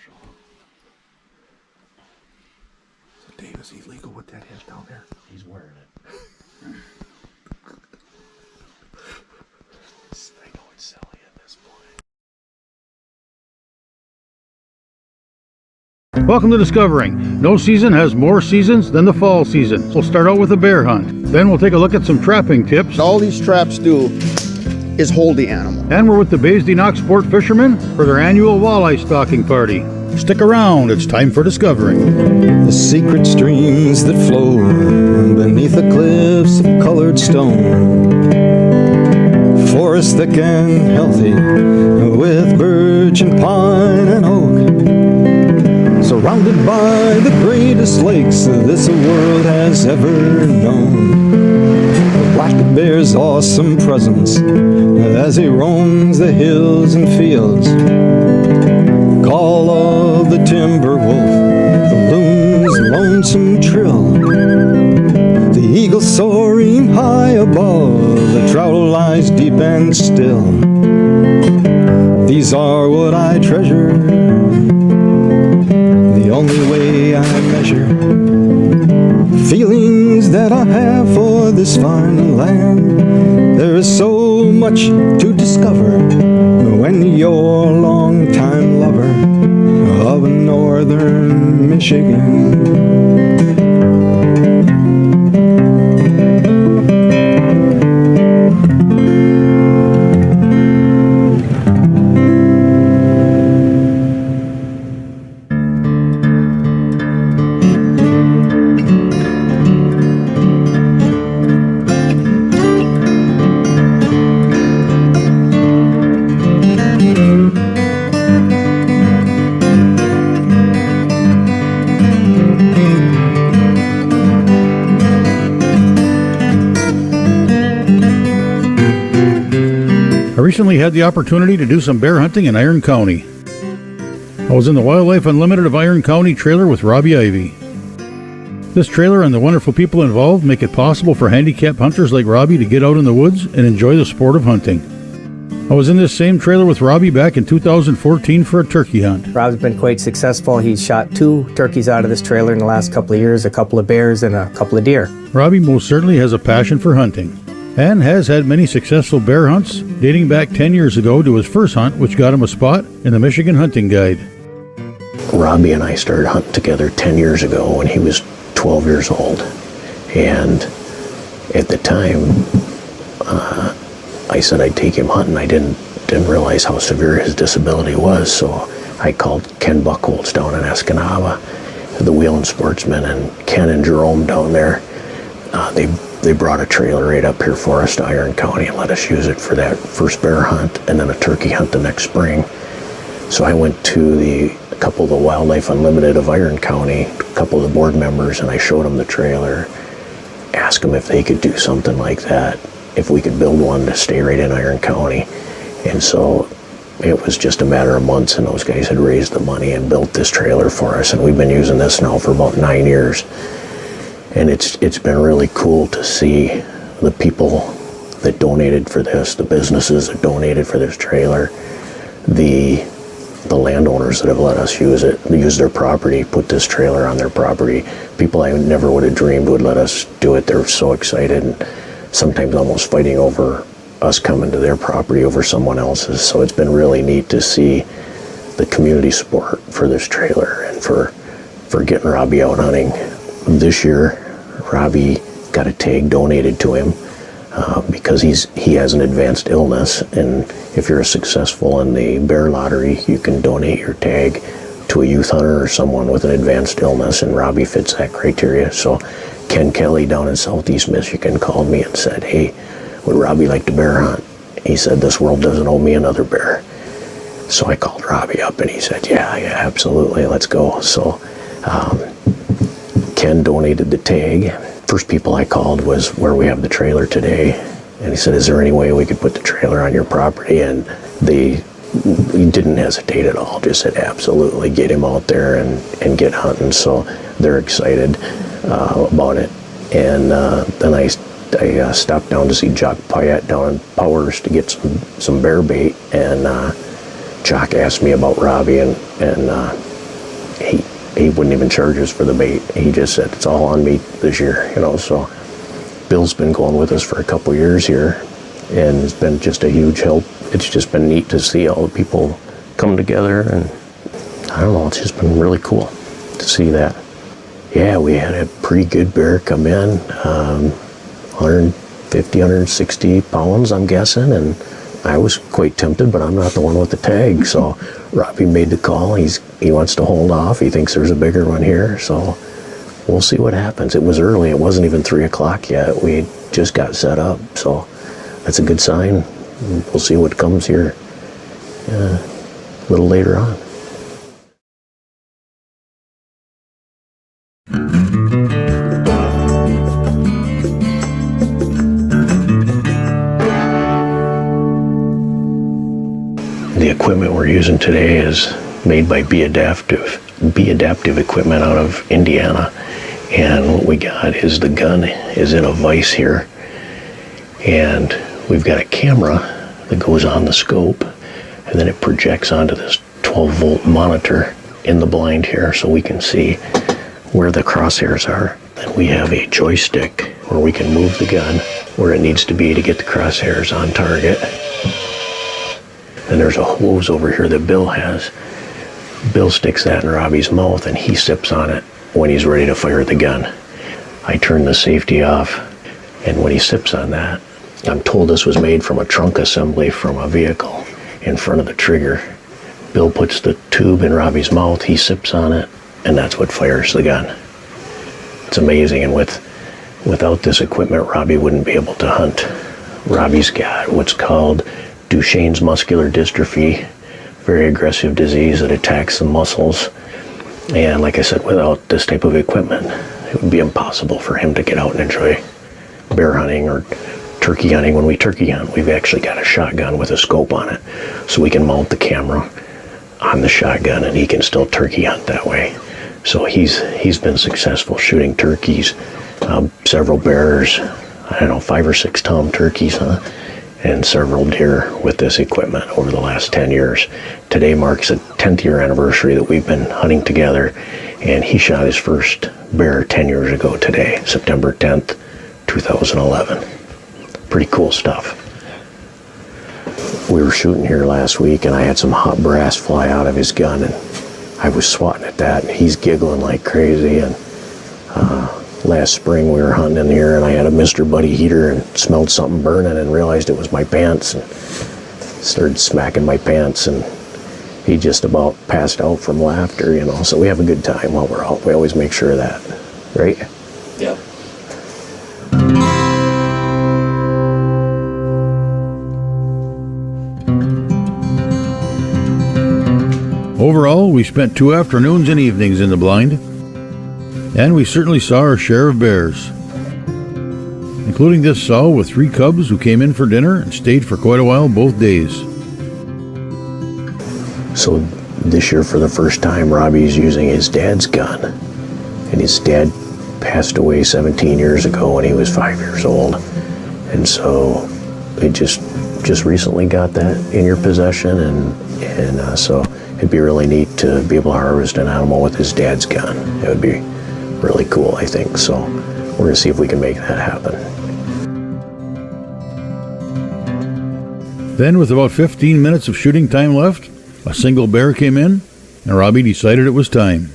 show him. So Dave, is he legal with that hat down there? He's wearing it. I know it's silly at this point. Welcome to Discovering. No season has more seasons than the fall season. We'll start out with a bear hunt. Then we'll take a look at some trapping tips. All these traps do is hold the animal. And we're with the Bays de Noc Sport Fishermen for their annual walleye stalking party. Stick around, it's time for Discovering. The secret streams that flow beneath the cliffs of colored stone. Forest thick and healthy with birch and pine and oak. Surrounded by the greatest lakes this world has ever known. The black bear's awesome presence as he roams the hills and fields. Call of the timber wolf, the loon's lonesome trill. The eagle soaring high above, the trout lies deep and still. These are what I treasure, the only way I measure feelings that I have for this fine land. There is so much to discover when you're a long-time lover of northern Michigan. I recently had the opportunity to do some bear hunting in Iron County. I was in the Wildlife Unlimited of Iron County trailer with Robbie Ivy. This trailer and the wonderful people involved make it possible for handicapped hunters like Robbie to get out in the woods and enjoy the sport of hunting. I was in this same trailer with Robbie back in 2014 for a turkey hunt. Rob's been quite successful. He's shot 2 turkeys out of this trailer in the last couple of years, a couple of bears and a couple of deer. Robbie most certainly has a passion for hunting and has had many successful bear hunts dating back 10 years ago to his first hunt, which got him a spot in the Michigan Hunting Guide. Robbie and I started hunting together 10 years ago when he was 12 years old. And at the time, I said I'd take him hunting. I didn't realize how severe his disability was, so I called Ken Buchholz down in Escanaba, the Wheeling Sportsman, and Ken and Jerome down there. They brought a trailer right up here for us to Iron County and let us use it for that first bear hunt and then a turkey hunt the next spring. So I went to a couple of the Wildlife Unlimited of Iron County, a couple of the board members, and I showed them the trailer, asked them if they could do something like that, if we could build one to stay right in Iron County. And so it was just a matter of months, and those guys had raised the money and built this trailer for us, and we've been using this now for about 9 years. And it's been really cool to see the people that donated for this, the businesses that donated for this trailer, the landowners that have let us use it, use their property, put this trailer on their property. People I never would have dreamed would let us do it. They're so excited, and sometimes almost fighting over us coming to their property over someone else's. So it's been really neat to see the community support for this trailer and for getting Robbie out hunting. This year, Robbie got a tag donated to him because he has an advanced illness, and if you're successful in the bear lottery, you can donate your tag to a youth hunter or someone with an advanced illness, and Robbie fits that criteria. So Ken Kelly down in Southeast Michigan called me and said, "Hey, would Robbie like to bear hunt?" He said, "This world doesn't owe me another bear." So I called Robbie up and he said, yeah, absolutely, let's go. So Ken donated the tag. First people I called was where we have the trailer today, and he said, "Is there any way we could put the trailer on your property?" And he didn't hesitate at all, just said absolutely, get him out there and get hunting. So they're excited about it. And then I stopped down to see Jock Pyatt down in Powers to get some bear bait, and Jock asked me about Robbie, and he wouldn't even charge us for the bait. He just said, it's all on me this year, so Bill's been going with us for a couple years here, and it's been just a huge help. It's just been neat to see all the people come together, and I don't know, it's just been really cool to see that. Yeah, we had a pretty good bear come in, 150, 160 pounds, I'm guessing, and I was quite tempted, but I'm not the one with the tag, so Robbie made the call. He wants to hold off. He thinks there's a bigger one here, so we'll see what happens. It was early. It wasn't even 3 o'clock yet. We just got set up, so that's a good sign. We'll see what comes here a little later on. The equipment we're using today is made by Be Adaptive equipment out of Indiana, and what we got is the gun is in a vise here, and we've got a camera that goes on the scope, and then it projects onto this 12-volt monitor in the blind here, so we can see where the crosshairs are. Then we have a joystick where we can move the gun where it needs to be to get the crosshairs on target. And there's a hose over here that Bill has. Bill sticks that in Robbie's mouth and he sips on it when he's ready to fire the gun. I turn the safety off, and when he sips on that, I'm told this was made from a trunk assembly from a vehicle in front of the trigger. Bill puts the tube in Robbie's mouth, he sips on it, and that's what fires the gun. It's amazing, and without this equipment, Robbie wouldn't be able to hunt. Robbie's got what's called Duchenne's muscular dystrophy, very aggressive disease that attacks the muscles. And like I said, without this type of equipment, it would be impossible for him to get out and enjoy bear hunting or turkey hunting. When we turkey hunt, we've actually got a shotgun with a scope on it, so we can mount the camera on the shotgun and he can still turkey hunt that way. So he's been successful shooting turkeys, several bears, 5 or 6 tom turkeys, and several deer with this equipment over the last 10 years. Today marks a 10th year anniversary that we've been hunting together, and he shot his first bear 10 years ago today, September 10th, 2011. Pretty cool stuff. We were shooting here last week, and I had some hot brass fly out of his gun, and I was swatting at that, and he's giggling like crazy. And last spring we were hunting in here, and I had a Mr. Buddy heater and smelled something burning and realized it was my pants, and started smacking my pants, and he just about passed out from laughter, So we have a good time while we're out. We always make sure of that, right? Yep. Overall, we spent 2 afternoons and evenings in the blind, and we certainly saw our share of bears, including this sow with 3 cubs who came in for dinner and stayed for quite a while both days. So this year, for the first time, Robbie's using his dad's gun, and his dad passed away 17 years ago when he was 5 years old, and so it just recently got that in your possession, and so it'd be really neat to be able to harvest an animal with his dad's gun. It would be really cool, I think. So we're going to see if we can make that happen. Then, with about 15 minutes of shooting time left, a single bear came in, and Robbie decided it was time.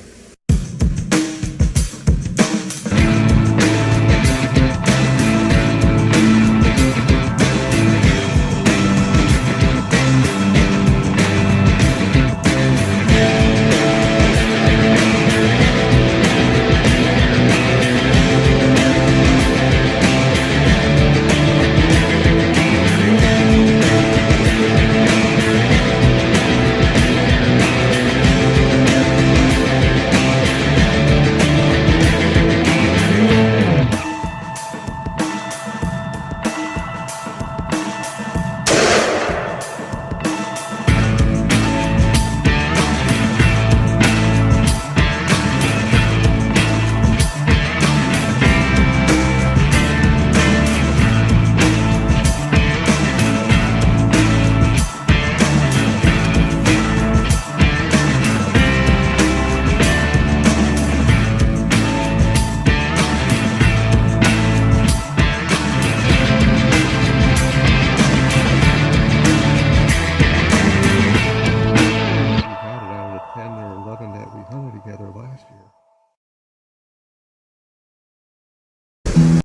that we hunted together last year.